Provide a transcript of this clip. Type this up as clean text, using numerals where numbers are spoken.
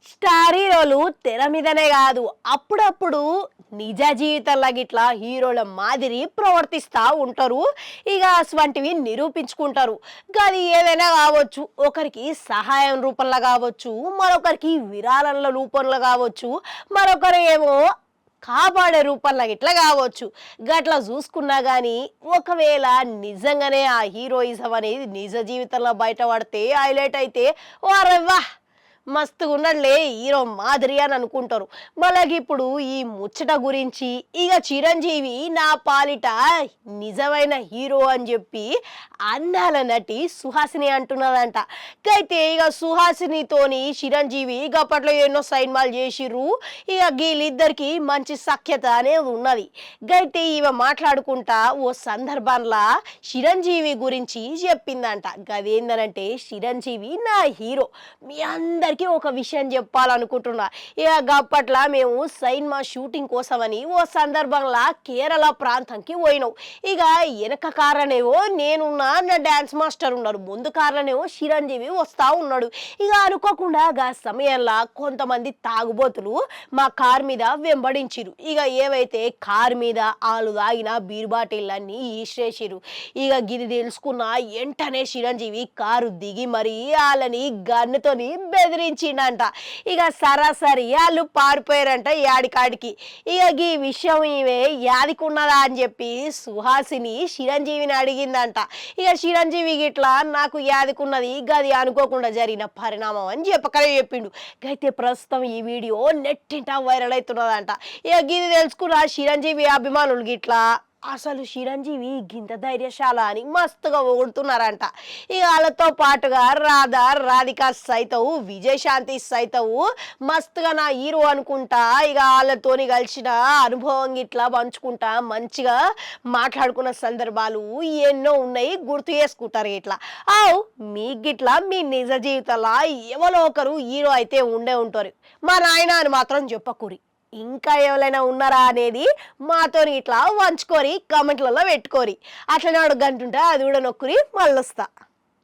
Star హీరోలు తెర మీదనే కాదు అప్పుడప్పుడు నిజ జీవితంలో గిట్లా హీరోల మాదిరి ప్రవర్తిస్తూ ఉంటారు. ఇక అటువంటివి నిరూపించుకుంటారు. గది ఏదైనా కావచ్చు, ఒకరికి సహాయం రూపంలో కావచ్చు, మరొకరికి విరాళాల రూపంలో కావచ్చు, మరొకరు ఏమో కాపాడే రూపంలో ఇట్లా కావచ్చు. గట్లా చూసుకున్నా కానీ ఒకవేళ నిజంగానే ఆ హీరోయిజం అనేది నిజ జీవితంలో బయటపడితే హైలైట్ అయితే వారవ్వా మస్తుగా ఉన్నట్లే హీరో మాదిరి అని అనుకుంటారు. మళ్ళీ ఇప్పుడు ఈ ముచ్చట గురించి ఇక చిరంజీవి నా పాలిట నిజమైన హీరో అని చెప్పి అందాల నటి సుహాసిని అంటున్నదంట. అయితే ఇక సుహాసినితోని చిరంజీవి గప్పట్లో ఎన్నో సినిమాలు చేసిర్రు. ఇక వీళ్ళిద్దరికి మంచి సఖ్యత అనేది ఉన్నది. అయితే ఇవ మాట్లాడుకుంటా ఓ సందర్భంలో చిరంజీవి గురించి చెప్పిందంట. గదేందనంటే చిరంజీవి నా హీరో, మీ అందరికీ ఒక విషయం చెప్పాలనుకుంటున్నా. ఇక గప్పట్ల మేము సినిమా షూటింగ్ కోసమని ఓ సందర్భంలో కేరళ ప్రాంతంకి పోయినాం. ఇక వెనక కారణేమో నేనున్నా, నా డాన్స్ మాస్టర్ ఉన్నారు, ముందు కారణేమో చిరంజీవి వస్తా ఉన్నాడు. ఇక అనుకోకుండా ఆ సమయంలో కొంతమంది తాగుబోతులు మా కార్ మీద వెంబడించిరు. ఇక ఏవైతే కార్ మీద వాళ్ళు తాగిన బీర్ బాటిళ్ళన్నీ ఈశ్రేసిరు. ఇక గిది తెలుసుకున్న వెంటనే చిరంజీవి కారు దిగి మరి వాళ్ళని గన్నుతోని బెదిరించిండంట. ఇక సరాసరి వాళ్ళు పారిపోయారంట యాడికాడికి. ఇక ఈ విషయం ఇవే యాదికున్నదా అని చెప్పి సుహాసిని చిరంజీవిని అడిగిందంట. ఇక చిరంజీవి గిట్లా నాకు యాదికున్నది గది అనుకోకుండా జరిగిన పరిణామం అని చెప్పకనే చెప్పిండు. అయితే ప్రస్తుతం ఈ వీడియో నెట్టింట వైరల్ అవుతున్నదంట. ఇక గిది తెలుసుకున్న చిరంజీవి అభిమానులు గిట్లా అసలు చిరంజీవి గింత ధైర్యశాల అని మస్తుగా పొగుడుతున్నారంట. ఇక వాళ్ళతో పాటుగా రాధా, రాధిక సైతవు, విజయశాంతి సైతవు మస్తుగా నా హీరో అనుకుంటా ఇక వాళ్ళతోని కలిసిన అనుభవం గిట్లా పంచుకుంటా మంచిగా మాట్లాడుకున్న సందర్భాలు ఎన్నో ఉన్నాయి, గుర్తు చేసుకుంటారు. ఇట్లా అవు మీకు గిట్లా మీ నిజ జీవితంలో ఎవరో ఒకరు హీరో అయితే ఉండే ఉంటారు. మా నాయన అని మాత్రం చెప్పకూరి. ఇంకా ఎవరైనా ఉన్నారా అనేది మాతో ఇట్లా వంచుకొని కామెంట్లలో పెట్టుకోరి. అట్లనే అడుగంటుంటే అది కూడా నొక్కురి మళ్ళొస్తా.